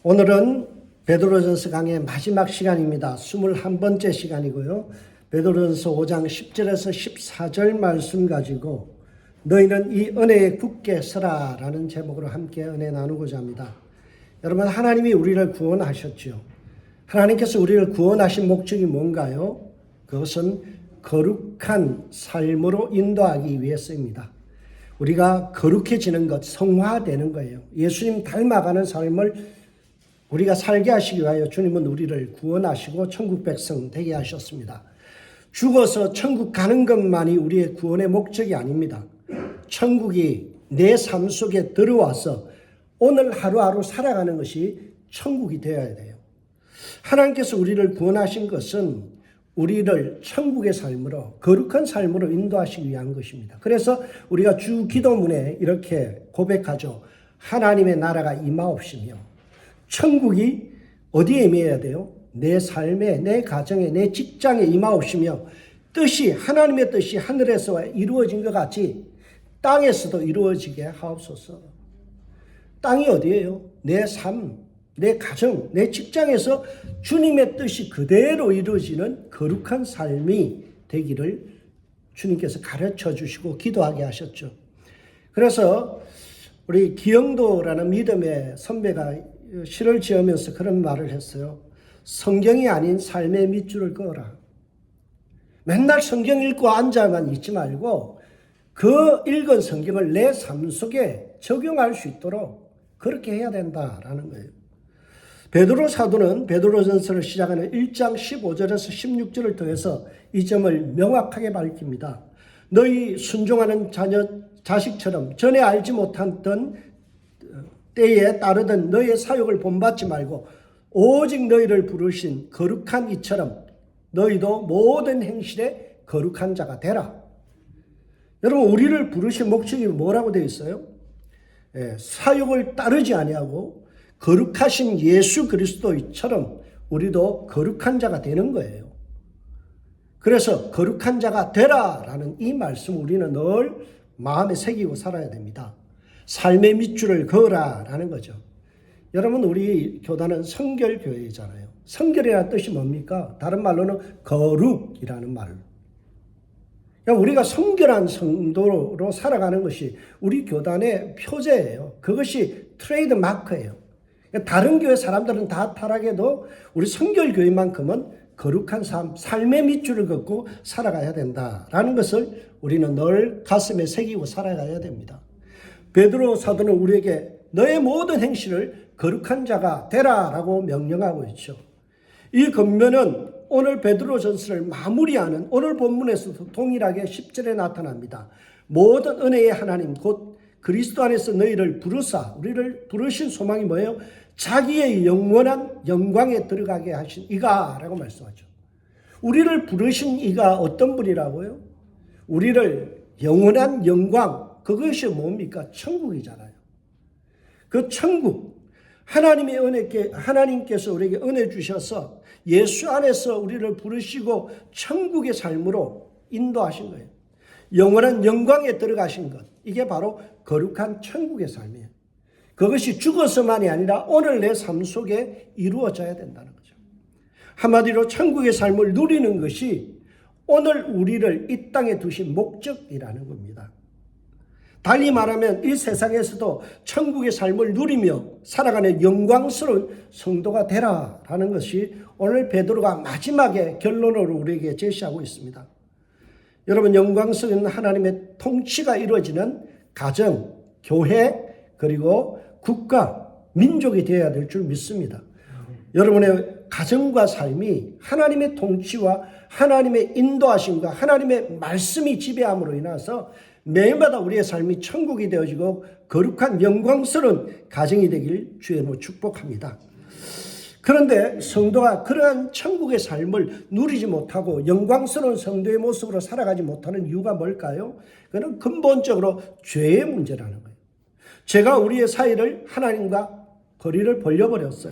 오늘은 베드로전서 강의 마지막 시간입니다. 21번째 시간이고요. 베드로전서 5장 10절에서 14절 말씀 가지고 너희는 이 은혜에 굳게 서라 라는 제목으로 함께 은혜 나누고자 합니다. 여러분, 하나님이 우리를 구원하셨죠. 하나님께서 우리를 구원하신 목적이 뭔가요? 그것은 거룩한 삶으로 인도하기 위해서입니다. 우리가 거룩해지는 것, 성화되는 거예요. 예수님 닮아가는 삶을 우리가 살게 하시기 위하여 주님은 우리를 구원하시고 천국 백성 되게 하셨습니다. 죽어서 천국 가는 것만이 우리의 구원의 목적이 아닙니다. 천국이 내 삶 속에 들어와서 오늘 하루하루 살아가는 것이 천국이 되어야 돼요. 하나님께서 우리를 구원하신 것은 우리를 천국의 삶으로, 거룩한 삶으로 인도하시기 위한 것입니다. 그래서 우리가 주 기도문에 이렇게 고백하죠. 하나님의 나라가 임하옵시며 천국이 어디에 임해야 돼요? 내 삶에, 내 가정에, 내 직장에 임하옵시며 뜻이, 하나님의 뜻이 하늘에서 이루어진 것 같이 땅에서도 이루어지게 하옵소서. 땅이 어디예요? 내 삶, 내 가정, 내 직장에서 주님의 뜻이 그대로 이루어지는 거룩한 삶이 되기를 주님께서 가르쳐 주시고 기도하게 하셨죠. 그래서 우리 기영도라는 믿음의 선배가 시를 지으면서 그런 말을 했어요. 성경이 아닌 삶의 밑줄을 그어라. 맨날 성경 읽고 앉아만 있지 말고 그 읽은 성경을 내 삶 속에 적용할 수 있도록 그렇게 해야 된다라는 거예요. 베드로 사도는 베드로전서를 시작하는 1장 15절에서 16절을 통해서 이 점을 명확하게 밝힙니다. 너희 순종하는 자식처럼 전에 알지 못했던 때에 따르던 너희의 사욕을 본받지 말고 오직 너희를 부르신 거룩한 이처럼 너희도 모든 행실에 거룩한 자가 되라. 여러분, 우리를 부르신 목적이 뭐라고 되어 있어요? 사욕을 따르지 아니하고 거룩하신 예수 그리스도처럼 우리도 거룩한 자가 되는 거예요. 그래서 거룩한 자가 되라라는 이 말씀 우리는 늘 마음에 새기고 살아야 됩니다. 삶의 밑줄을 그어라라는 거죠. 여러분, 우리 교단은 성결교회잖아요. 성결이라는 뜻이 뭡니까? 다른 말로는 거룩이라는 말. 우리가 성결한 성도로 살아가는 것이 우리 교단의 표제예요. 그것이 트레이드 마크예요. 다른 교회 사람들은 다 타락해도 우리 성결교회만큼은 거룩한 삶의 밑줄을 긋고 살아가야 된다라는 것을 우리는 늘 가슴에 새기고 살아가야 됩니다. 베드로 사도는 우리에게 너의 모든 행실을 거룩한 자가 되라라고 명령하고 있죠. 이 권면은 오늘 베드로전서를 마무리하는 오늘 본문에서도 동일하게 10절에 나타납니다. 모든 은혜의 하나님 곧 그리스도 안에서 너희를 부르사, 우리를 부르신 소망이 뭐예요? 자기의 영원한 영광에 들어가게 하신 이가 라고 말씀하죠. 우리를 부르신 이가 어떤 분이라고요? 우리를 영원한 영광, 그것이 뭡니까? 천국이잖아요. 그 천국, 하나님께서 우리에게 은혜 주셔서 예수 안에서 우리를 부르시고 천국의 삶으로 인도하신 거예요. 영원한 영광에 들어가신 것, 이게 바로 거룩한 천국의 삶이에요. 그것이 죽어서만이 아니라 오늘 내 삶 속에 이루어져야 된다는 거죠. 한마디로 천국의 삶을 누리는 것이 오늘 우리를 이 땅에 두신 목적이라는 겁니다. 달리 말하면 이 세상에서도 천국의 삶을 누리며 살아가는 영광스러운 성도가 되라라는 것이 오늘 베드로가 마지막에 결론으로 우리에게 제시하고 있습니다. 여러분, 영광스러운 하나님의 통치가 이루어지는 가정, 교회, 그리고 국가, 민족이 되어야 될 줄 믿습니다. 여러분의 가정과 삶이 하나님의 통치와 하나님의 인도하심과 하나님의 말씀이 지배함으로 인해서 매일마다 우리의 삶이 천국이 되어지고 거룩한 영광스러운 가정이 되길 주님으로 축복합니다. 그런데 성도가 그러한 천국의 삶을 누리지 못하고 영광스러운 성도의 모습으로 살아가지 못하는 이유가 뭘까요? 그건 근본적으로 죄의 문제라는 거예요. 죄가 우리의 사이를 하나님과 거리를 벌려버렸어요.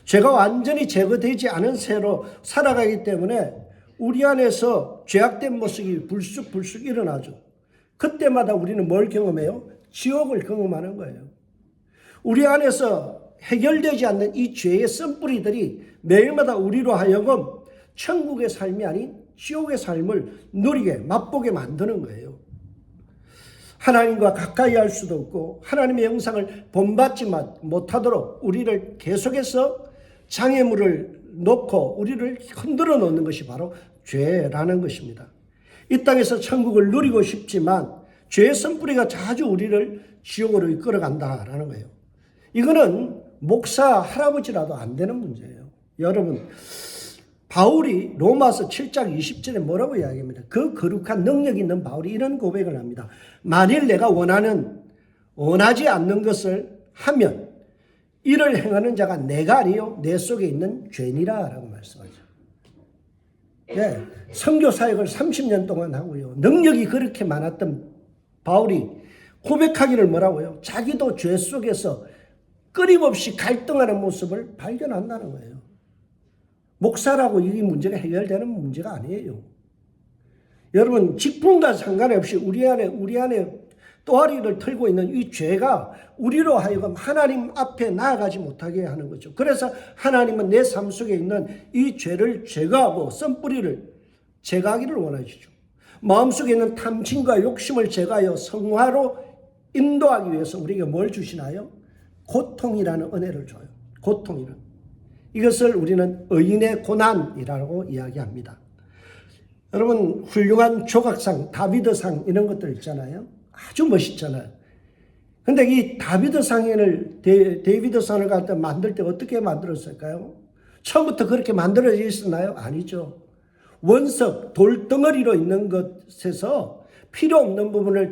죄가 완전히 제거되지 않은 채로 살아가기 때문에 우리 안에서 죄악된 모습이 불쑥 일어나죠. 그때마다 우리는 뭘 경험해요? 지옥을 경험하는 거예요. 우리 안에서 해결되지 않는 이 죄의 쓴뿌리들이 매일마다 우리로 하여금 천국의 삶이 아닌 지옥의 삶을 누리게 맛보게 만드는 거예요. 하나님과 가까이 할 수도 없고 하나님의 영상을 본받지 못하도록 우리를 계속해서 장애물을 놓고 우리를 흔들어 놓는 것이 바로 죄라는 것입니다. 이 땅에서 천국을 누리고 싶지만 죄의 쓴뿌리가 자주 우리를 지옥으로 이끌어간다라는 거예요. 이거는 목사 할아버지라도 안 되는 문제예요. 여러분, 바울이 로마서 7장 20절에 뭐라고 이야기합니다. 그 거룩한 능력 있는 바울이 이런 고백을 합니다. 만일 내가 원하지 않는 것을 하면 이를 행하는 자가 내가 아니요 내 속에 있는 죄니라 라고 말씀하죠. 네, 선교 사역을 30년 동안 하고요. 능력이 그렇게 많았던 바울이 고백하기를 뭐라고요? 자기도 죄 속에서 끊임없이 갈등하는 모습을 발견한다는 거예요. 목사라고 이 문제가 해결되는 문제가 아니에요. 여러분, 직분과 상관없이 우리 안에 또아리를 털고 있는 이 죄가 우리로 하여금 하나님 앞에 나아가지 못하게 하는 거죠. 그래서 하나님은 내 삶 속에 있는 이 죄를 제거하고 쓴뿌리를 제거하기를 원하시죠. 마음속에 있는 탐심과 욕심을 제거하여 성화로 인도하기 위해서 우리에게 뭘 주시나요? 고통이라는 은혜를 줘요. 고통이라는. 이것을 우리는 의인의 고난이라고 이야기합니다. 여러분, 훌륭한 조각상, 다비드상 이런 것들 있잖아요. 아주 멋있잖아요. 근데 이 다비드상을 데이비드상을 갖다 만들 때 어떻게 만들었을까요? 처음부터 그렇게 만들어져 있었나요? 아니죠. 원석, 돌덩어리로 있는 것에서 필요 없는 부분을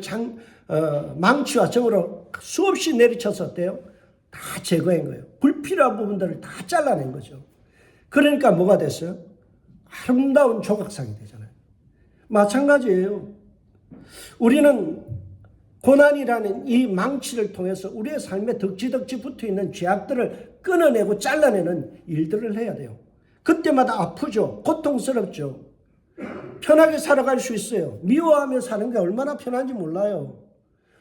망치와 정으로 수없이 내리쳤었대요. 다 제거한 거예요. 불필요한 부분들을 다 잘라낸 거죠. 그러니까 뭐가 됐어요? 아름다운 조각상이 되잖아요. 마찬가지예요. 우리는 고난이라는 이 망치를 통해서 우리의 삶에 덕지덕지 붙어있는 죄악들을 끊어내고 잘라내는 일들을 해야 돼요. 그때마다 아프죠. 고통스럽죠. 편하게 살아갈 수 있어요. 미워하며 사는 게 얼마나 편한지 몰라요.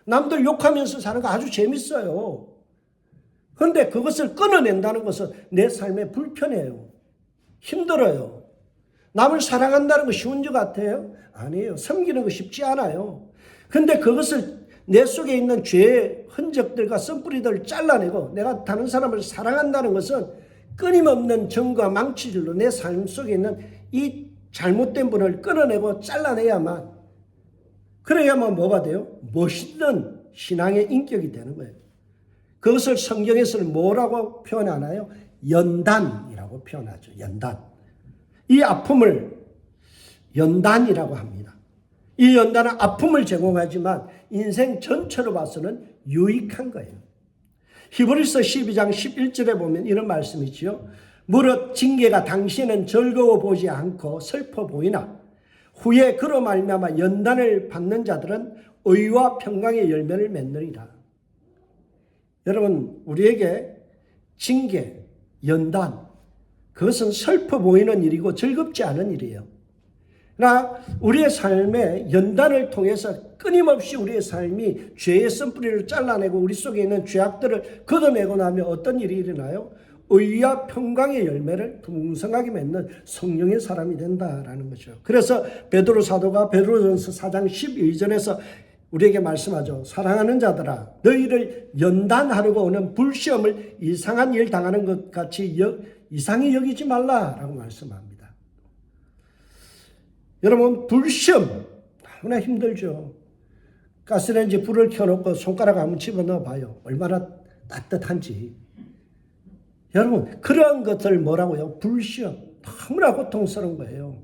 남들 욕하면서 사는 거 아주 재밌어요. 그런데 그것을 끊어낸다는 것은 내 삶에 불편해요. 힘들어요. 남을 사랑한다는 거 쉬운 것 같아요? 아니에요. 섬기는 거 쉽지 않아요. 그런데 그것을 내 속에 있는 죄의 흔적들과 쓴뿌리들을 잘라내고 내가 다른 사람을 사랑한다는 것은 끊임없는 정과 망치질로 내 삶 속에 있는 이 잘못된 분을 끊어내고 잘라내야만, 그래야만 뭐가 돼요? 멋있는 신앙의 인격이 되는 거예요. 그것을 성경에서는 뭐라고 표현하나요? 연단이라고 표현하죠. 연단. 이 아픔을 연단이라고 합니다. 이 연단은 아픔을 제공하지만 인생 전체로 봐서는 유익한 거예요. 히브리서 12장 11절에 보면 이런 말씀이 있지요. 무릇 징계가 당시에는 즐거워 보지 않고 슬퍼 보이나 후에 그로 말미암아 연단을 받는 자들은 의와 평강의 열매를 맺느니라. 여러분, 우리에게 징계, 연단, 그것은 슬퍼 보이는 일이고 즐겁지 않은 일이에요. 그러나 우리의 삶에 연단을 통해서 끊임없이 우리의 삶이 죄의 쓴뿌리를 잘라내고 우리 속에 있는 죄악들을 걷어내고 나면 어떤 일이 일어나요? 의와 평강의 열매를 풍성하게 맺는 성령의 사람이 된다라는 거죠. 그래서 베드로 사도가 베드로전서 4장 12절에서 우리에게 말씀하죠. 사랑하는 자들아, 너희를 연단하려고 오는 불시험을 이상한 일 당하는 것 같이 이상히 여기지 말라라고 말씀합니다. 여러분, 불시험 너무나 힘들죠. 가스레인지 불을 켜놓고 손가락 한번 집어넣어 봐요. 얼마나 따뜻한지. 여러분, 그러한 것들 뭐라고요? 불시험. 너무나 고통스러운 거예요.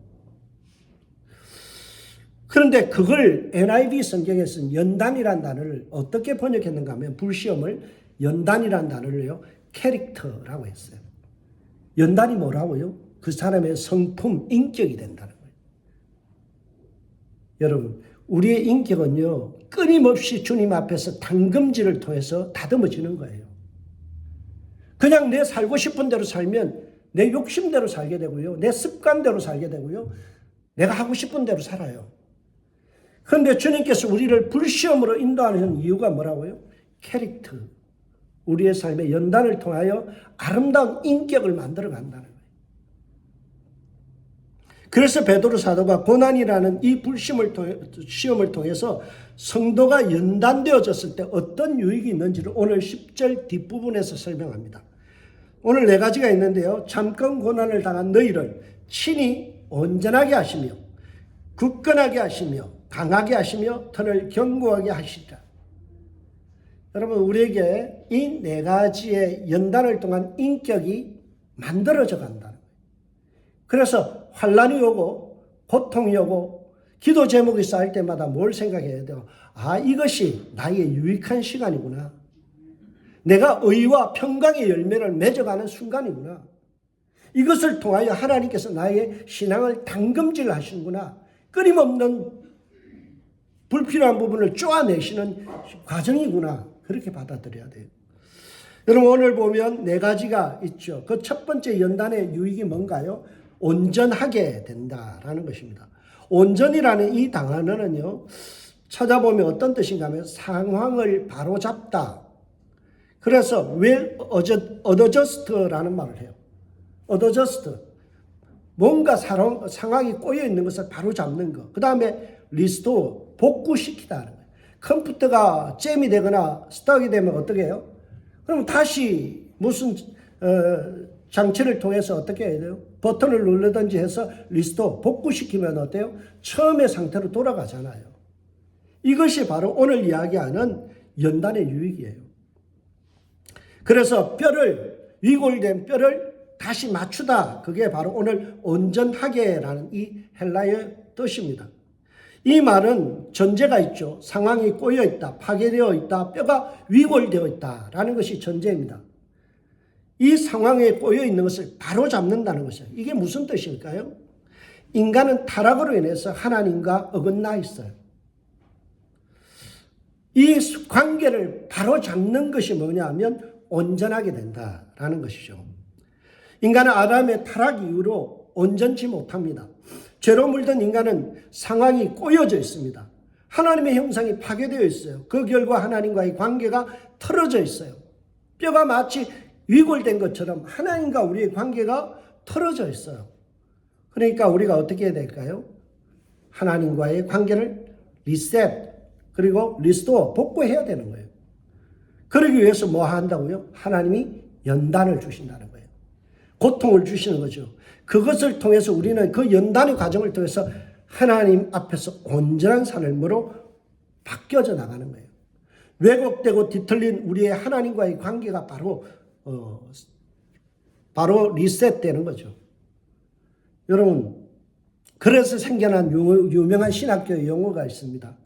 그런데 그걸 NIV 성경에서는 연단이라는 단어를 어떻게 번역했는가 하면 불시험을 연단이라는 단어를요, 캐릭터라고 했어요. 연단이 뭐라고요? 그 사람의 성품, 인격이 된다는 거예요. 여러분, 우리의 인격은요, 끊임없이 주님 앞에서 담금질을 통해서 다듬어지는 거예요. 그냥 내 살고 싶은 대로 살면 내 욕심대로 살게 되고요, 내 습관대로 살게 되고요, 내가 하고 싶은 대로 살아요. 그런데 주님께서 우리를 불시험으로 인도하는 이유가 뭐라고요? 캐릭터, 우리의 삶의 연단을 통하여 아름다운 인격을 만들어 간다는 거예요. 그래서 베드로 사도가 고난이라는 이 시험을 통해서 성도가 연단되어졌을 때 어떤 유익이 있는지를 오늘 10절 뒷부분에서 설명합니다. 오늘 4가지가 있는데요. 잠깐 고난을 당한 너희를 친히 온전하게 하시며 굳건하게 하시며 강하게 하시며 터를 견고하게 하시리라. 여러분, 우리에게 이 4가지의 연단을 통한 인격이 만들어져 간다는 거예요. 그래서 환난이 오고 고통이 오고 기도 제목이 쌓일 때마다 뭘 생각해야 돼요? 아, 이것이 나의 유익한 시간이구나. 내가 의와 평강의 열매를 맺어가는 순간이구나. 이것을 통하여 하나님께서 나의 신앙을 담금질 하시는구나. 끊임없는 불필요한 부분을 쪼아내시는 과정이구나. 그렇게 받아들여야 돼요. 여러분, 오늘 보면 4가지가 있죠. 그 첫 번째 연단의 유익이 뭔가요? 온전하게 된다라는 것입니다. 온전이라는 이 단어는요, 찾아보면 어떤 뜻인가 하면 상황을 바로잡다. 그래서 왜 어더저스트라는 말을 해요. 어더저스트. 뭔가 상황이 꼬여 있는 것을 바로잡는 것. 그 다음에 리스토어, 복구시키다는 거예요. 컴퓨터가 잼이 되거나 스톡이 되면 어떻게 해요? 그럼 다시 무슨 장치를 통해서 어떻게 해야 돼요? 버튼을 누르든지 해서 리스토어, 복구시키면 어때요? 처음의 상태로 돌아가잖아요. 이것이 바로 오늘 이야기하는 연단의 유익이에요. 그래서 위골된 뼈를 다시 맞추다. 그게 바로 오늘 온전하게라는 이 헬라어의 뜻입니다. 이 말은 전제가 있죠. 상황이 꼬여 있다, 파괴되어 있다, 뼈가 위골되어 있다라는 것이 전제입니다. 이 상황에 꼬여 있는 것을 바로 잡는다는 것이에요. 이게 무슨 뜻일까요? 인간은 타락으로 인해서 하나님과 어긋나 있어요. 이 관계를 바로 잡는 것이 뭐냐면 온전하게 된다라는 것이죠. 인간은 아담의 타락 이후로 온전치 못합니다. 죄로 물든 인간은 상황이 꼬여져 있습니다. 하나님의 형상이 파괴되어 있어요. 그 결과 하나님과의 관계가 틀어져 있어요. 뼈가 마치 위골된 것처럼 하나님과 우리의 관계가 틀어져 있어요. 그러니까 우리가 어떻게 해야 될까요? 하나님과의 관계를 리셋, 그리고 리스토어, 복구해야 되는 거예요. 그러기 위해서 뭐 한다고요? 하나님이 연단을 주신다는 거예요. 고통을 주시는 거죠. 그것을 통해서 우리는 그 연단의 과정을 통해서 하나님 앞에서 온전한 삶으로 바뀌어져 나가는 거예요. 왜곡되고 뒤틀린 우리의 하나님과의 관계가 바로 리셋되는 거죠. 여러분, 그래서 생겨난 유명한 신학교의 용어가 있습니다.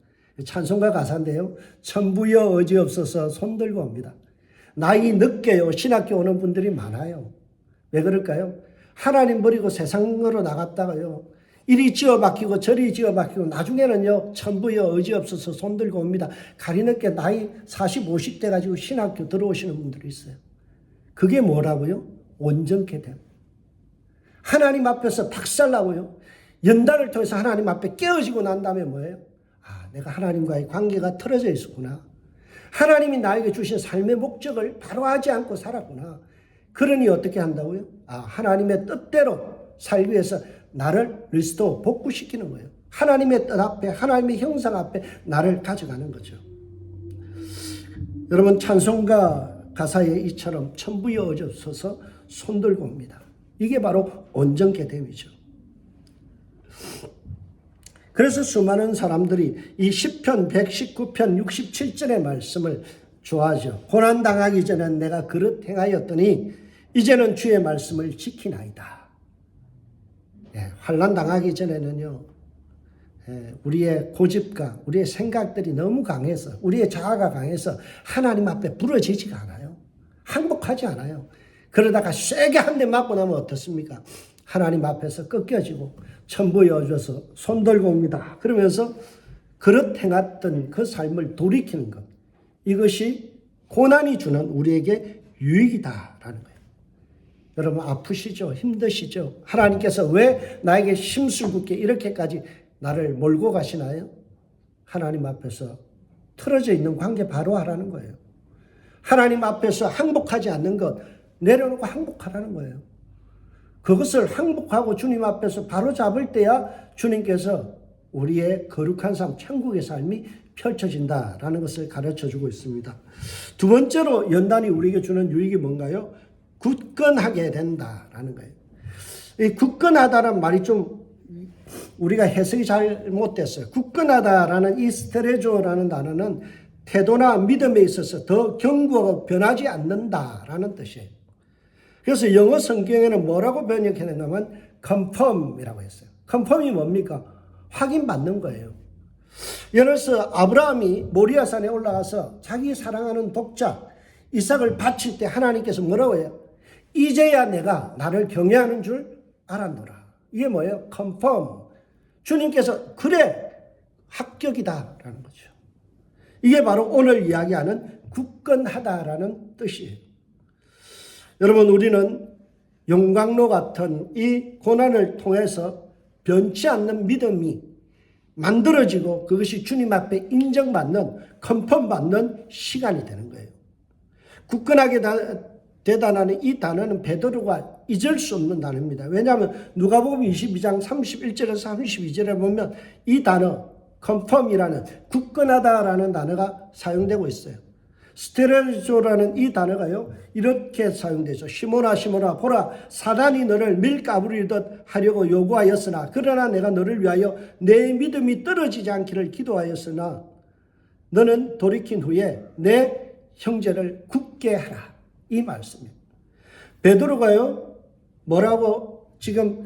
찬송가 가사인데요. 천부여 어지없어서 손들고 옵니다. 나이 늦게요 신학교 오는 분들이 많아요. 왜 그럴까요? 하나님 버리고 세상으로 나갔다가요, 이리 지어박히고 저리 지어박히고 나중에는요, 천부여 어지없어서 손들고 옵니다. 가리늦게 나이 40, 50대 가지고 신학교 들어오시는 분들이 있어요. 그게 뭐라고요? 온전케 됨. 하나님 앞에서 박살나고요, 연단을 통해서 하나님 앞에 깨어지고 난 다음에 뭐예요? 아, 내가 하나님과의 관계가 틀어져 있었구나. 하나님이 나에게 주신 삶의 목적을 바로 하지 않고 살았구나. 그러니 어떻게 한다고요? 아, 하나님의 뜻대로 살기 위해서 나를 리스토어, 복구시키는 거예요. 하나님의 뜻 앞에, 하나님의 형상 앞에 나를 가져가는 거죠. 여러분, 찬송가 가사에 이처럼 천부여 어지없어서 손들고 옵니다. 이게 바로 온전케 됨이죠. 그래서 수많은 사람들이 이 시편 119편 67절의 말씀을 좋아하죠. 고난당하기 전엔 내가 그릇 행하였더니 이제는 주의 말씀을 지키나이다. 환난 당하기 전에는요, 우리의 고집과 우리의 생각들이 너무 강해서, 우리의 자아가 강해서 하나님 앞에 부러지지가 않아요. 항복하지 않아요. 그러다가 세게 한 대 맞고 나면 어떻습니까? 하나님 앞에서 꺾여지고 천부여져서 손들고 옵니다. 그러면서 그릇 행했던 그 삶을 돌이키는 것, 이것이 고난이 주는 우리에게 유익이다라는 거예요. 여러분, 아프시죠? 힘드시죠? 하나님께서 왜 나에게 심술궂게 이렇게까지 나를 몰고 가시나요? 하나님 앞에서 틀어져 있는 관계 바로 하라는 거예요. 하나님 앞에서 항복하지 않는 것 내려놓고 항복하라는 거예요. 그것을 항복하고 주님 앞에서 바로 잡을 때야 주님께서 우리의 거룩한 삶, 천국의 삶이 펼쳐진다라는 것을 가르쳐주고 있습니다. 두 번째로 연단이 우리에게 주는 유익이 뭔가요? 굳건하게 된다라는 거예요. 이 굳건하다는 말이 좀 우리가 해석이 잘못됐어요. 굳건하다라는 이 스테레조라는 단어는 태도나 믿음에 있어서 더 견고하고 변하지 않는다라는 뜻이에요. 그래서 영어 성경에는 뭐라고 번역해냈냐면 confirm이라고 했어요. confirm이 뭡니까? 확인받는 거예요. 예를 들어서 아브라함이 모리아산에 올라가서 자기 사랑하는 독자 이삭을 바칠 때 하나님께서 뭐라고 해요? 이제야 내가 나를 경외하는 줄 알았노라. 이게 뭐예요? confirm. 주님께서 그래 합격이다라는 거죠. 이게 바로 오늘 이야기하는 굳건하다라는 뜻이에요. 여러분, 우리는 용광로 같은 이 고난을 통해서 변치 않는 믿음이 만들어지고 그것이 주님 앞에 인정받는, 컨펌받는 시간이 되는 거예요. 굳건하게 되다라는 이 단어는 베드로가 잊을 수 없는 단어입니다. 왜냐하면 누가복음 22장 31절에서 32절에 보면 이 단어 컨펌이라는 굳건하다라는 단어가 사용되고 있어요. 스테레조라는 이 단어가요 이렇게 사용되죠. 시몬아 시몬아 보라 사단이 너를 밀가부리듯 하려고 요구하였으나 그러나 내가 너를 위하여 내 믿음이 떨어지지 않기를 기도하였으나 너는 돌이킨 후에 내 형제를 굳게 하라. 이 말씀입니다. 베드로가요 뭐라고 지금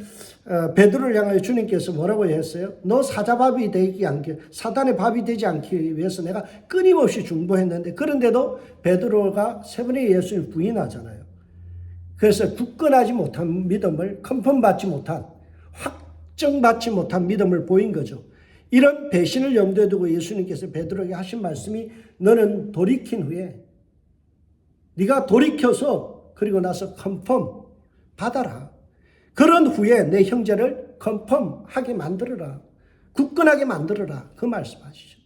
베드로를 향하여 주님께서 뭐라고 했어요? 너 사자밥이 되지 않게 사단의 밥이 되지 않기 위해서 내가 끊임없이 중보했는데 그런데도 베드로가 세 번의 예수님을 부인하잖아요. 그래서 굳건하지 못한 믿음을 컨펌받지 못한 확정받지 못한 믿음을 보인 거죠. 이런 배신을 염두에 두고 예수님께서 베드로에게 하신 말씀이 너는 돌이킨 후에 네가 돌이켜서 그리고 나서 컨펌 받아라. 그런 후에 내 형제를 컨펌하게 만들어라. 굳건하게 만들어라. 그 말씀하시죠.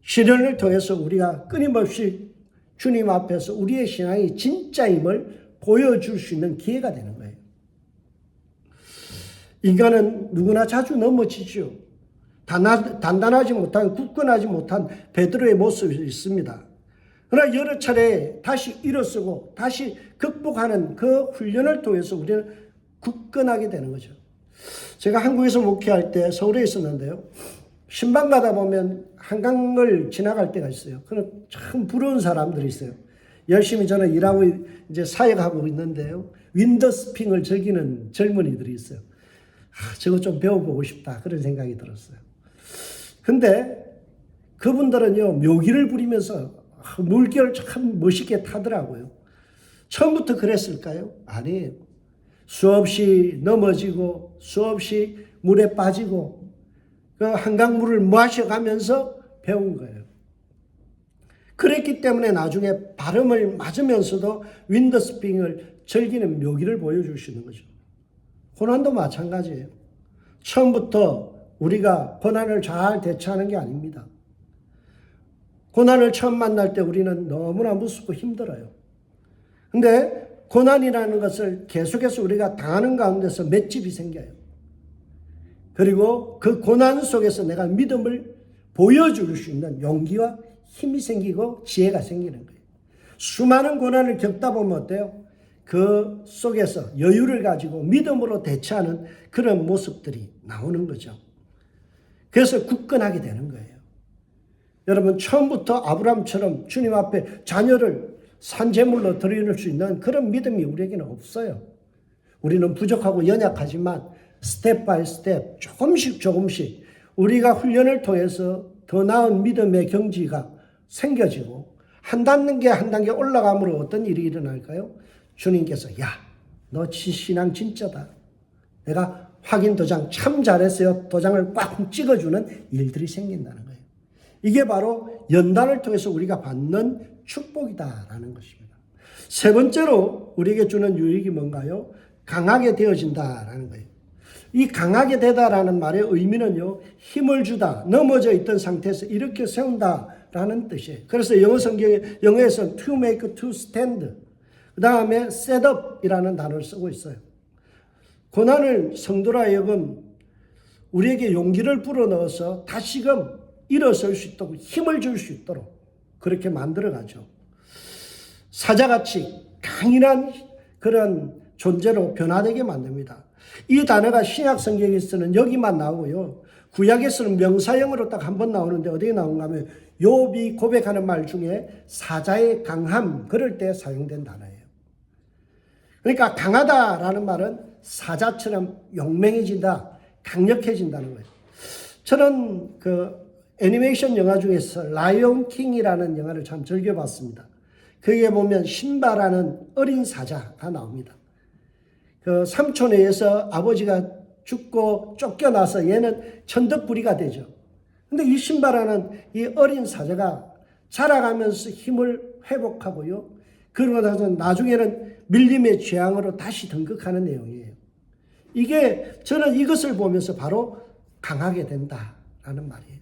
시련을 통해서 우리가 끊임없이 주님 앞에서 우리의 신앙이 진짜임을 보여줄 수 있는 기회가 되는 거예요. 인간은 누구나 자주 넘어지죠. 단단하지 못한, 굳건하지 못한 베드로의 모습이 있습니다. 그러나 여러 차례 다시 일어서고 다시 극복하는 그 훈련을 통해서 우리는 굳건하게 되는 거죠. 제가 한국에서 목회할 때 서울에 있었는데요. 신방 가다 보면 한강을 지나갈 때가 있어요. 그런 참 부러운 사람들이 있어요. 열심히 저는 일하고 이제 사역하고 있는데요. 윈더스핑을 즐기는 젊은이들이 있어요. 저거 좀 배워보고 싶다. 그런 생각이 들었어요. 근데 그분들은요, 묘기를 부리면서 물결을 참 멋있게 타더라고요. 처음부터 그랬을까요? 아니에요. 수없이 넘어지고 수없이 물에 빠지고 그 한강물을 마셔가면서 배운 거예요. 그랬기 때문에 나중에 발음을 맞으면서도 윈더스핑을 즐기는 묘기를 보여줄 수 있는 거죠. 고난도 마찬가지예요. 처음부터 우리가 고난을 잘 대처하는 게 아닙니다. 고난을 처음 만날 때 우리는 너무나 무섭고 힘들어요. 근데 고난이라는 것을 계속해서 우리가 당하는 가운데서 맷집이 생겨요. 그리고 그 고난 속에서 내가 믿음을 보여줄 수 있는 용기와 힘이 생기고 지혜가 생기는 거예요. 수많은 고난을 겪다 보면 어때요? 그 속에서 여유를 가지고 믿음으로 대처하는 그런 모습들이 나오는 거죠. 그래서 굳건하게 되는 거예요. 여러분, 처음부터 아브라함처럼 주님 앞에 자녀를 산제물로 드릴 수 있는 그런 믿음이 우리에게는 없어요. 우리는 부족하고 연약하지만 스텝 바이 스텝 조금씩 우리가 훈련을 통해서 더 나은 믿음의 경지가 생겨지고 한 단계 한 단계 올라감으로 어떤 일이 일어날까요? 주님께서 야, 너 신앙 진짜다. 내가 확인 도장 참 잘했어요. 도장을 꽉 찍어주는 일들이 생긴다는 거예요. 이게 바로 연단을 통해서 우리가 받는 축복이다라는 것입니다. 세 번째로 우리에게 주는 유익이 뭔가요? 강하게 되어진다라는 거예요. 이 강하게 되다라는 말의 의미는요, 힘을 주다, 넘어져 있던 상태에서 일으켜 세운다 라는 뜻이에요. 그래서 영어에서는 to make, to stand. 그 다음에 set up이라는 단어를 쓰고 있어요. 고난을 성도로 하여금 우리에게 용기를 불어넣어서 다시금 일어설 수 있도록 힘을 줄 수 있도록 그렇게 만들어가죠. 사자같이 강인한 그런 존재로 변화되게 만듭니다. 이 단어가 신약 성경에서는 여기만 나오고요. 구약에서는 명사형으로 딱 한 번 나오는데 어디에 나온가 하면 욥이 고백하는 말 중에 사자의 강함, 그럴 때 사용된 단어예요. 그러니까 강하다라는 말은 사자처럼 용맹해진다, 강력해진다는 거예요. 저는 그 애니메이션 영화 중에서 라이온 킹이라는 영화를 참 즐겨봤습니다. 거기에 보면 신바라는 어린 사자가 나옵니다. 그 삼촌에 의해서 아버지가 죽고 쫓겨나서 얘는 천덕부리가 되죠. 근데 이 신바라는 이 어린 사자가 자라가면서 힘을 회복하고요. 그러고 나서 나중에는 밀림의 재앙으로 다시 등극하는 내용이에요. 이게 저는 이것을 보면서 바로 강하게 된다라는 말이에요.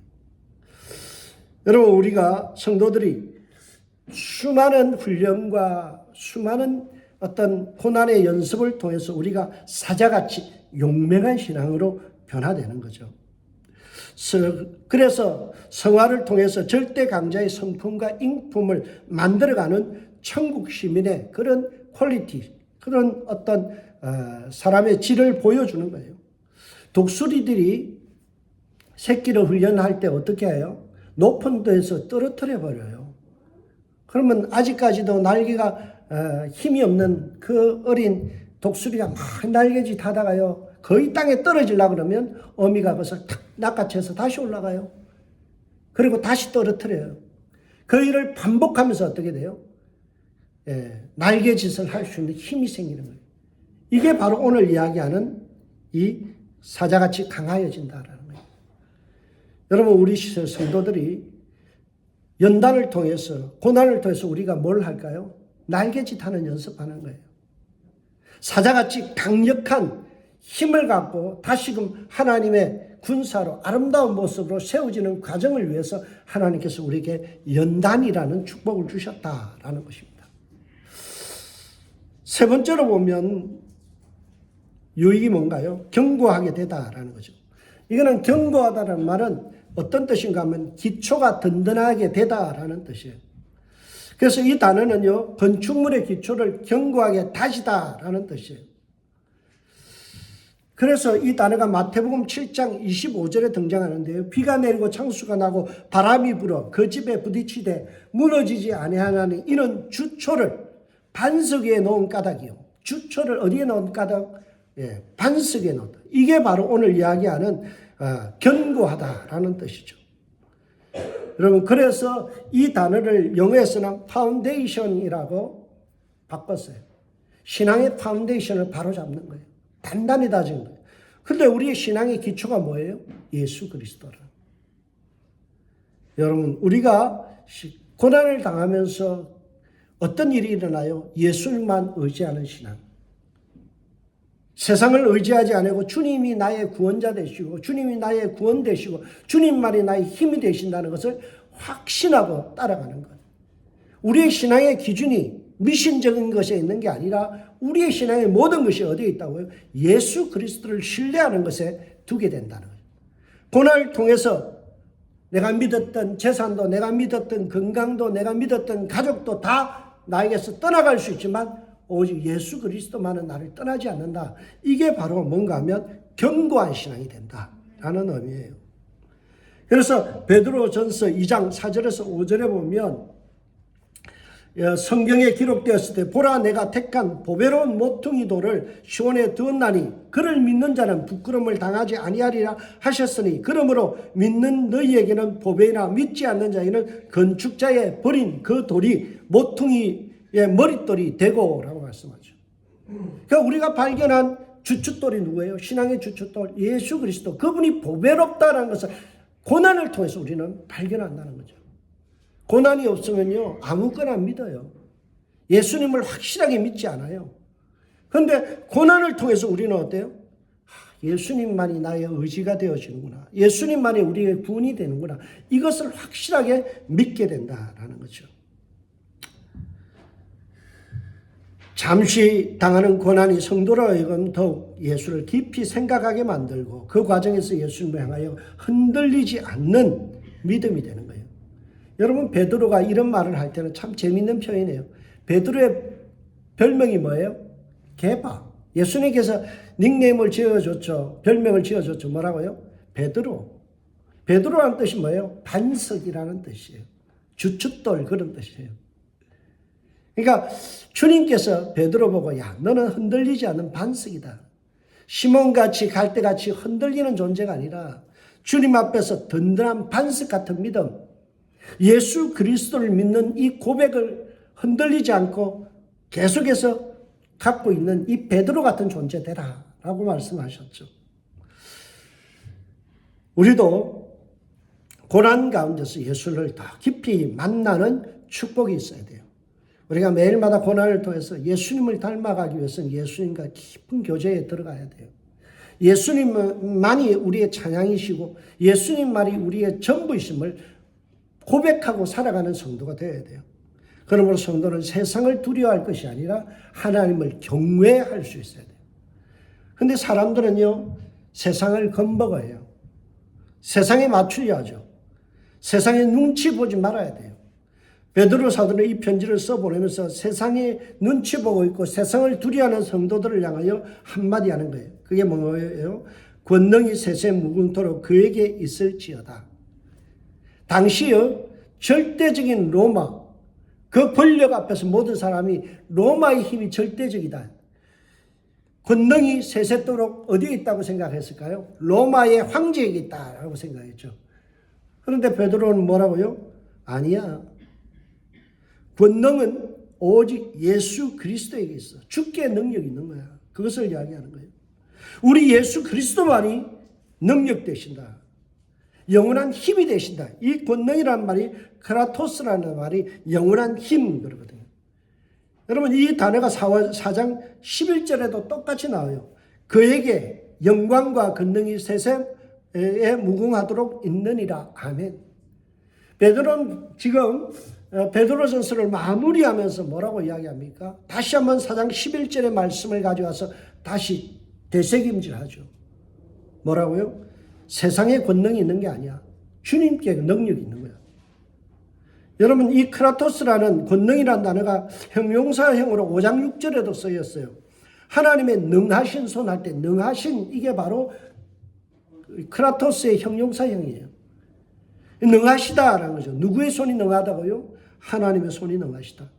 여러분, 우리가 성도들이 수많은 훈련과 수많은 어떤 고난의 연습을 통해서 우리가 사자같이 용맹한 신앙으로 변화되는 거죠. 그래서 성화를 통해서 절대 강자의 성품과 인품을 만들어가는 천국 시민의 그런 퀄리티, 그런 어떤 사람의 질을 보여주는 거예요. 독수리들이 새끼를 훈련할 때 어떻게 해요? 높은 데에서 떨어뜨려 버려요. 그러면 아직까지도 날개가 힘이 없는 그 어린 독수리가 막 날개짓 하다가요, 거의 땅에 떨어지려고 그러면 어미가 그것을 탁 낚아채서 다시 올라가요. 그리고 다시 떨어뜨려요. 그 일을 반복하면서 어떻게 돼요? 날개짓을 할 수 있는 힘이 생기는 거예요. 이게 바로 오늘 이야기하는 이 사자같이 강하여진다라는 거예요. 여러분, 우리 성도들이 연단을 통해서, 고난을 통해서 우리가 뭘 할까요? 날개짓하는 연습하는 거예요. 사자같이 강력한 힘을 갖고 다시금 하나님의 군사로 아름다운 모습으로 세워지는 과정을 위해서 하나님께서 우리에게 연단이라는 축복을 주셨다라는 것입니다. 세 번째로 보면 유익이 뭔가요? 견고하게 되다라는 거죠. 이거는 견고하다는 말은 어떤 뜻인가 하면 기초가 든든하게 되다라는 뜻이에요. 그래서 이 단어는요, 건축물의 기초를 견고하게 다지다라는 뜻이에요. 그래서 이 단어가 마태복음 7장 25절에 등장하는데요. 비가 내리고 창수가 나고 바람이 불어 그 집에 부딪히되 무너지지 아니하나니 이는 주초를 반석 위에 놓은 까닭이요. 주초를 어디에 놓은 까닭? 반석에 놓다. 이게 바로 오늘 이야기하는 견고하다라는 뜻이죠. 여러분, 그래서 이 단어를 영어에서는 파운데이션이라고 바꿨어요. 신앙의 파운데이션을 바로잡는 거예요. 단단히 다진 거예요. 그런데 우리의 신앙의 기초가 뭐예요? 예수 그리스도라. 여러분, 우리가 고난을 당하면서 어떤 일이 일어나요? 예수님만 의지하는 신앙. 세상을 의지하지 않고 주님이 나의 구원자 되시고 주님이 나의 구원 되시고 주님만이 나의 힘이 되신다는 것을 확신하고 따라가는 것. 우리의 신앙의 기준이 미신적인 것에 있는 게 아니라 우리의 신앙의 모든 것이 어디에 있다고요? 예수 그리스도를 신뢰하는 것에 두게 된다는 거예요. 고난을 통해서 내가 믿었던 재산도, 내가 믿었던 건강도, 내가 믿었던 가족도 다 나에게서 떠나갈 수 있지만 오직 예수 그리스도만은 나를 떠나지 않는다. 이게 바로 뭔가 하면 견고한 신앙이 된다라는 의미예요. 그래서 베드로전서 2장 4절에서 5절에 보면 성경에 기록되었을 때 보라 내가 택한 보배로운 모퉁이 돌을 시온에 두었나니 그를 믿는 자는 부끄러움을 당하지 아니하리라 하셨으니 그러므로 믿는 너희에게는 보배이나 믿지 않는 자에게는 건축자의 버린 그 돌이 모퉁이의 머릿돌이 되고라고 말씀하죠. 그러니까 우리가 발견한 주춧돌이 누구예요? 신앙의 주춧돌 예수 그리스도. 그분이 보배롭다는 것을 고난을 통해서 우리는 발견한다는 거죠. 고난이 없으면요 아무거나 믿어요. 예수님을 확실하게 믿지 않아요. 그런데 고난을 통해서 우리는 어때요? 예수님만이 나의 의지가 되어지는구나. 예수님만이 우리의 구원이 되는구나. 이것을 확실하게 믿게 된다라는 거죠. 잠시 당하는 고난이 성도라여금 더욱 예수를 깊이 생각하게 만들고 그 과정에서 예수님을 향하여 흔들리지 않는 믿음이 되는 거예요. 여러분, 베드로가 이런 말을 할 때는 참 재밌는 표현이에요. 베드로의 별명이 뭐예요? 게바. 예수님께서 닉네임을 지어줬죠. 별명을 지어줬죠. 뭐라고요? 베드로. 베드로라는 뜻이 뭐예요? 반석이라는 뜻이에요. 주춧돌, 그런 뜻이에요. 그러니까 주님께서 베드로 보고, 야, 너는 흔들리지 않는 반석이다. 시몬같이 갈대같이 흔들리는 존재가 아니라 주님 앞에서 든든한 반석 같은 믿음, 예수 그리스도를 믿는 이 고백을 흔들리지 않고 계속해서 갖고 있는 이 베드로 같은 존재 되라 라고 말씀하셨죠. 우리도 고난 가운데서 예수를 더 깊이 만나는 축복이 있어야 돼요. 우리가 매일마다 고난을 통해서 예수님을 닮아가기 위해서는 예수님과 깊은 교제에 들어가야 돼요. 예수님만이 우리의 찬양이시고 예수님만이 우리의 전부이심을 고백하고 살아가는 성도가 되어야 돼요. 그러므로 성도는 세상을 두려워할 것이 아니라 하나님을 경외할 수 있어야 돼요. 근데 사람들은요, 세상을 겁먹어요. 세상에 맞추려 하죠. 세상에 눈치 보지 말아야 돼요. 베드로 사도는 이 편지를 써보내면서 세상에 눈치 보고 있고 세상을 두려워하는 성도들을 향하여 한마디 하는 거예요. 그게 뭐예요? 권능이 세세 무궁토록 그에게 있을지어다. 당시의 절대적인 로마, 그 권력 앞에서 모든 사람이 로마의 힘이 절대적이다. 권능이 세세토록 어디에 있다고 생각했을까요? 로마의 황제에게 있다라고 생각했죠. 그런데 베드로는 뭐라고요? 아니야. 권능은 오직 예수 그리스도에게 있어. 주께 능력이 있는 거야. 그것을 이야기하는 거예요. 우리 예수 그리스도만이 능력 되신다. 영원한 힘이 되신다. 이 권능이라는 말이 크라토스라는 말이 영원한 힘 그러거든요. 여러분, 이 단어가 4장 11절에도 똑같이 나와요. 그에게 영광과 권능이 세세에 무궁하도록 있느니라. 아멘. 베드로는 지금 베드로전서를 마무리하면서 뭐라고 이야기합니까? 다시 한번 4장 11절의 말씀을 가져와서 다시 되새김질하죠. 뭐라고요? 세상에 권능이 있는 게 아니야. 주님께 능력이 있는 거야. 여러분, 이 크라토스라는 권능이라는 단어가 형용사형으로 5장 6절에도 쓰였어요. 하나님의 능하신 손 할 때 능하신, 이게 바로 크라토스의 형용사형이에요. 능하시다라는 거죠. 누구의 손이 능하다고요? 하나님의 손이 능하시다.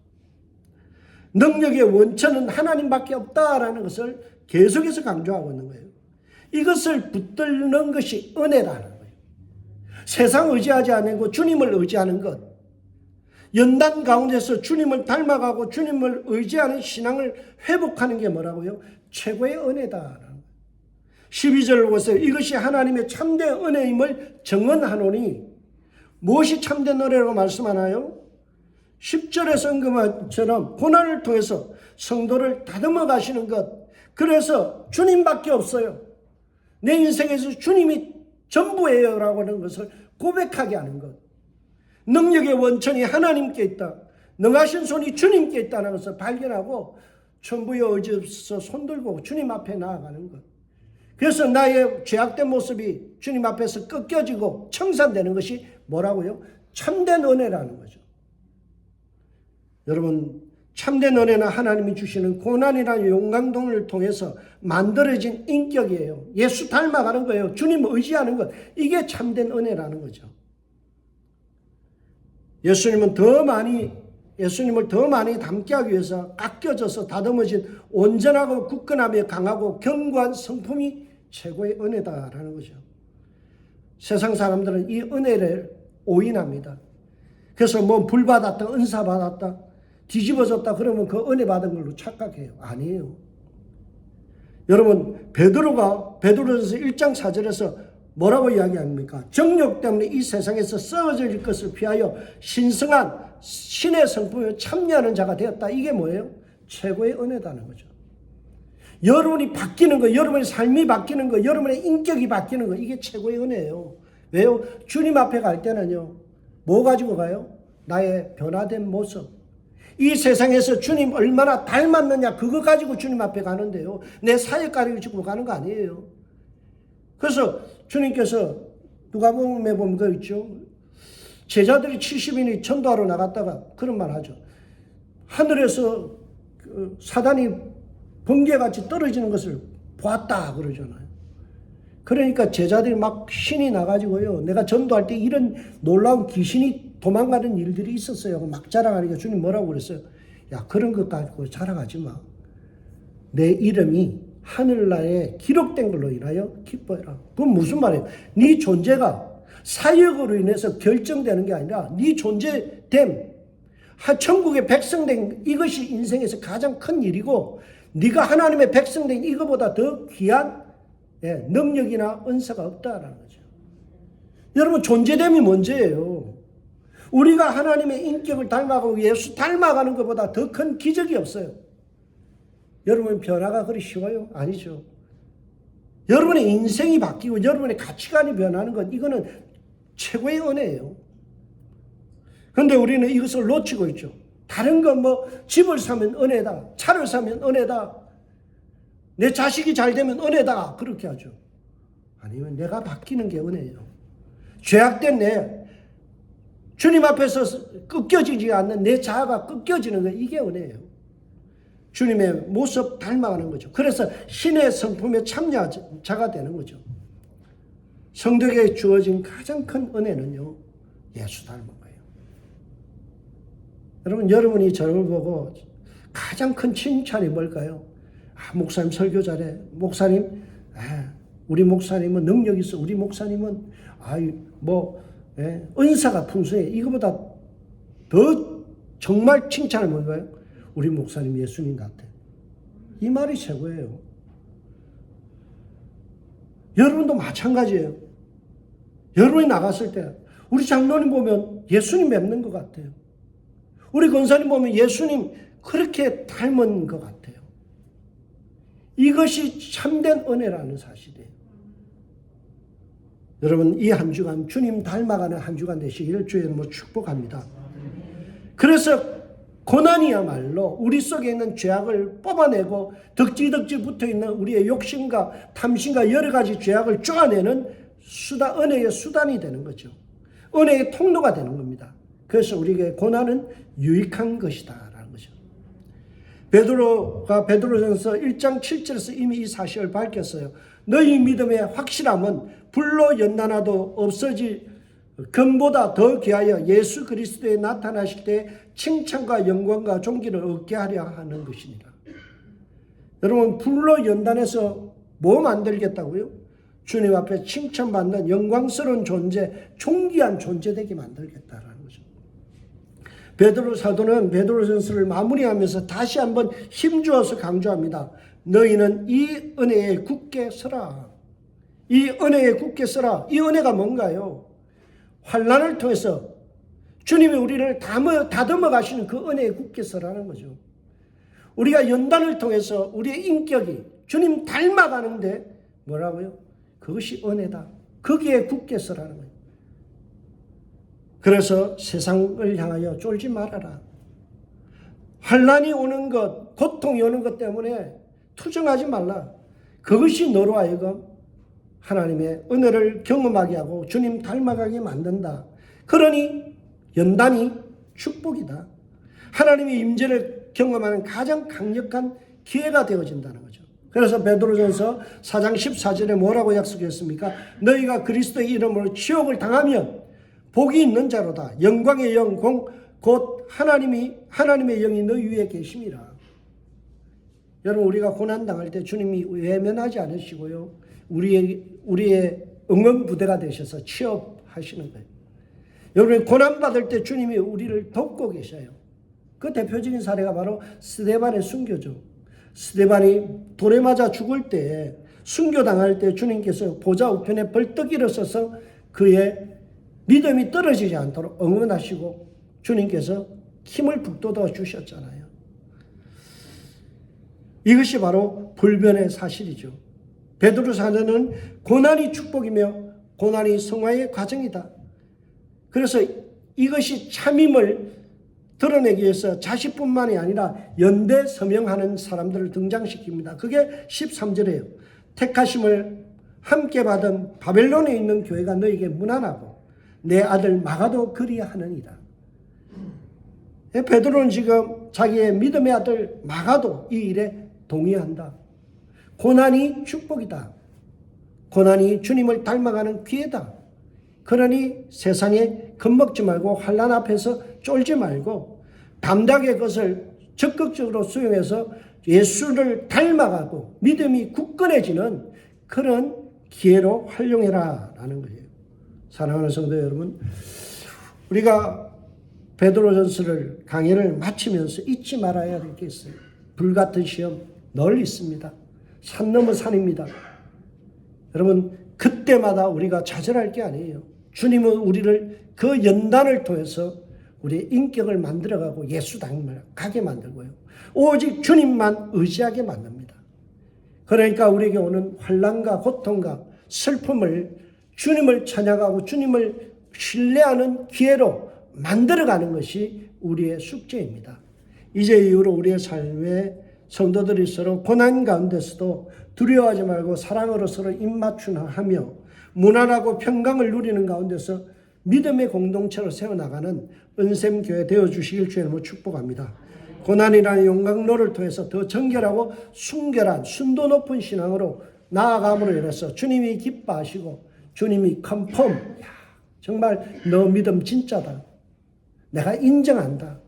능력의 원천은 하나님밖에 없다라는 것을 계속해서 강조하고 있는 거예요. 이것을 붙들는 것이 은혜라는 거예요. 세상 의지하지 않고 주님을 의지하는 것. 연단 가운데서 주님을 닮아가고 주님을 의지하는 신앙을 회복하는 게 뭐라고요? 최고의 은혜다. 12절을 보세요. 이것이 하나님의 참된 은혜임을 증언하노니, 무엇이 참된 은혜라고 말씀하나요? 10절에 쓴 것처럼 고난을 통해서 성도를 다듬어 가시는 것. 그래서 주님밖에 없어요. 내 인생에서 주님이 전부예요 라고 하는 것을 고백하게 하는 것. 능력의 원천이 하나님께 있다. 능하신 손이 주님께 있다는 것을 발견하고 전부의 의지에서 손들고 주님 앞에 나아가는 것. 그래서 나의 죄악된 모습이 주님 앞에서 꺾여지고 청산되는 것이 뭐라고요? 참된 은혜라는 거죠. 여러분, 참된 은혜는 하나님이 주시는 고난이라는 용광동을 통해서 만들어진 인격이에요. 예수 닮아가는 거예요. 주님 의지하는 것. 이게 참된 은혜라는 거죠. 예수님을 더 많이 닮게 하기 위해서 깎여져서 다듬어진 온전하고 굳건하며 강하고 견고한 성품이 최고의 은혜다라는 거죠. 세상 사람들은 이 은혜를 오인합니다. 그래서 뭐 불 받았다, 은사 받았다, 뒤집어졌다 그러면 그 은혜 받은 걸로 착각해요. 아니에요. 여러분, 베드로전서 1장 4절에서 뭐라고 이야기합니까? 정욕 때문에 이 세상에서 썩어질 것을 피하여 신성한 신의 성품에 참여하는 자가 되었다. 이게 뭐예요? 최고의 은혜다는 거죠. 여러분이 바뀌는 거, 여러분의 삶이 바뀌는 거, 여러분의 인격이 바뀌는 거, 이게 최고의 은혜예요. 왜요? 주님 앞에 갈 때는요, 뭐 가지고 가요? 나의 변화된 모습. 이 세상에서 주님 얼마나 닮았느냐, 그거 가지고 주님 앞에 가는데요. 내 사역 가지고 가는 거 아니에요. 그래서 주님께서 누가복음에 보면 그 있죠. 제자들이 70인이 전도하러 나갔다가 그런 말 하죠. 하늘에서 사단이 번개같이 떨어지는 것을 보았다 그러잖아요. 그러니까 제자들이 막 신이 나가지고요. 내가 전도할 때 이런 놀라운 귀신이 도망가는 일들이 있었어요. 막 자랑하니까 주님 뭐라고 그랬어요? 야, 그런 것 가지고 자랑하지 마. 내 이름이 하늘나라에 기록된 걸로 인하여 기뻐해라. 그건 무슨 말이에요? 네 존재가 사역으로 인해서 결정되는 게 아니라 네 존재됨, 천국의 백성된 이것이 인생에서 가장 큰 일이고 네가 하나님의 백성된 이거보다 더 귀한 능력이나 은사가 없다라는 거죠. 여러분, 존재됨이 문제예요. 우리가 하나님의 인격을 닮아가고 예수 닮아가는 것보다 더 큰 기적이 없어요. 여러분, 변화가 그리 쉬워요? 아니죠. 여러분의 인생이 바뀌고 여러분의 가치관이 변하는 것, 이거는 최고의 은혜예요. 그런데 우리는 이것을 놓치고 있죠. 다른 건 뭐 집을 사면 은혜다, 차를 사면 은혜다, 내 자식이 잘 되면 은혜다, 그렇게 하죠. 아니면 내가 바뀌는 게 은혜예요. 죄악된 내, 주님 앞에서 꺾여지지 않는 내 자아가 꺾여지는 거, 이게 은혜예요. 주님의 모습 닮아가는 거죠. 그래서 신의 성품에 참여자가 되는 거죠. 성도에게 주어진 가장 큰 은혜는요, 예수 닮은 거예요. 여러분, 여러분이 저를 보고 가장 큰 칭찬이 뭘까요? 아, 목사님 설교 잘해. 목사님, 우리 목사님은 능력 있어. 우리 목사님은 은사가 풍성해. 이거보다 더 정말 칭찬이 뭔가요? 우리 목사님 예수님 같아. 이 말이 최고예요. 여러분도 마찬가지예요. 여러분이 나갔을 때 우리 장로님 보면 예수님 뵙는 것 같아요. 우리 권사님 보면 예수님 그렇게 닮은 것 같아요. 이것이 참된 은혜라는 사실이에요. 여러분, 이 한 주간 주님 닮아가는 한 주간 되시기를 주의 이름으로 축복합니다. 그래서 고난이야말로 우리 속에 있는 죄악을 뽑아내고 덕지덕지 붙어있는 우리의 욕심과 탐심과 여러 가지 죄악을 쪼아내는 은혜의 수단이 되는 거죠. 은혜의 통로가 되는 겁니다. 그래서 우리에게 고난은 유익한 것이다 라는 거죠. 베드로가 베드로전서 1장 7절에서 이미 이 사실을 밝혔어요. 너희 믿음의 확실함은 불로 연단하도 없어질 금보다 더 귀하여 예수 그리스도에 나타나실 때 칭찬과 영광과 존귀를 얻게 하려 하는 것이니라. 여러분, 불로 연단해서 뭐 만들겠다고요? 주님 앞에 칭찬받는 영광스러운 존재, 존귀한 존재 되게 만들겠다라는 거죠. 베드로 사도는 베드로전서를 마무리하면서 다시 한번 힘주어서 강조합니다. 너희는 이 은혜에 굳게 서라. 이 은혜에 굳게 서라. 이 은혜가 뭔가요? 환난을 통해서 주님이 우리를 다듬어 가시는 그 은혜에 굳게 서라는 거죠. 우리가 연단을 통해서 우리의 인격이 주님 닮아가는데 뭐라고요? 그것이 은혜다. 거기에 굳게 서라는 거예요. 그래서 세상을 향하여 쫄지 말아라. 환난이 오는 것, 고통이 오는 것 때문에 투정하지 말라. 그것이 너로 하여금 하나님의 은혜를 경험하게 하고 주님 닮아가게 만든다. 그러니 연단이 축복이다. 하나님의 임재를 경험하는 가장 강력한 기회가 되어진다는 거죠. 그래서 베드로전서 4장 14절에 뭐라고 약속했습니까? 너희가 그리스도의 이름으로 치욕을 당하면 복이 있는 자로다. 영광의 영 곧 하나님의 영이 너희 위에 계심이라. 여러분, 우리가 고난당할 때 주님이 외면하지 않으시고요, 우리의 응원부대가 되셔서 취업하시는 거예요. 여러분, 고난받을 때 주님이 우리를 돕고 계셔요. 그 대표적인 사례가 바로 스데반의 순교죠. 스데반이 돌에 맞아 죽을 때, 순교당할 때 주님께서 보좌 우편에 벌떡 일어서서 그의 믿음이 떨어지지 않도록 응원하시고 주님께서 힘을 북돋아 주셨잖아요. 이것이 바로 불변의 사실이죠. 베드로 사도는 고난이 축복이며 고난이 성화의 과정이다. 그래서 이것이 참임을 드러내기 위해서 자식뿐만이 아니라 연대 서명하는 사람들을 등장시킵니다. 그게 13절이에요. 택하심을 함께 받은 바벨론에 있는 교회가 너에게 문안하고 내 아들 마가도 그리하느니라. 베드로는 지금 자기의 믿음의 아들 마가도 이 일에 동의한다. 고난이 축복이다. 고난이 주님을 닮아가는 기회다. 그러니 세상에 겁먹지 말고 환난 앞에서 쫄지 말고 담대하게 그것을 적극적으로 수용해서 예수를 닮아가고 믿음이 굳건해지는 그런 기회로 활용해라 라는 거예요. 사랑하는 성도 여러분, 우리가 베드로전서를 강의를 마치면서 잊지 말아야 될 게 있어요. 불같은 시험 늘 있습니다. 산 넘어 산입니다. 여러분, 그때마다 우리가 좌절할 게 아니에요. 주님은 우리를 그 연단을 통해서 우리의 인격을 만들어가고 예수 닮아가게 만들고요. 오직 주님만 의지하게 만듭니다. 그러니까 우리에게 오는 환난과 고통과 슬픔을 주님을 찬양하고 주님을 신뢰하는 기회로 만들어가는 것이 우리의 숙제입니다. 이제 이후로 우리의 삶에 성도들이 서로 고난 가운데서도 두려워하지 말고 사랑으로 서로 입맞춤하며 무난하고 평강을 누리는 가운데서 믿음의 공동체로 세워나가는 은샘교회 되어주시길 주님으로 축복합니다. 고난이라는 용광로를 통해서 더 정결하고 순결한 순도 높은 신앙으로 나아감으로 인해서 주님이 기뻐하시고 주님이 컨펌, 정말 너 믿음 진짜다. 내가 인정한다.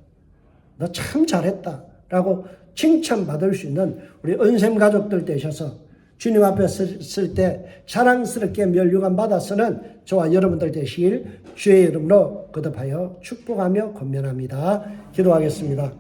너 참 잘했다. 라고 칭찬받을 수 있는 우리 은샘 가족들 되셔서 주님 앞에 설 때 자랑스럽게 면류관 받아서는 저와 여러분들 되시길 주의 이름으로 거듭하여 축복하며 권면합니다. 기도하겠습니다.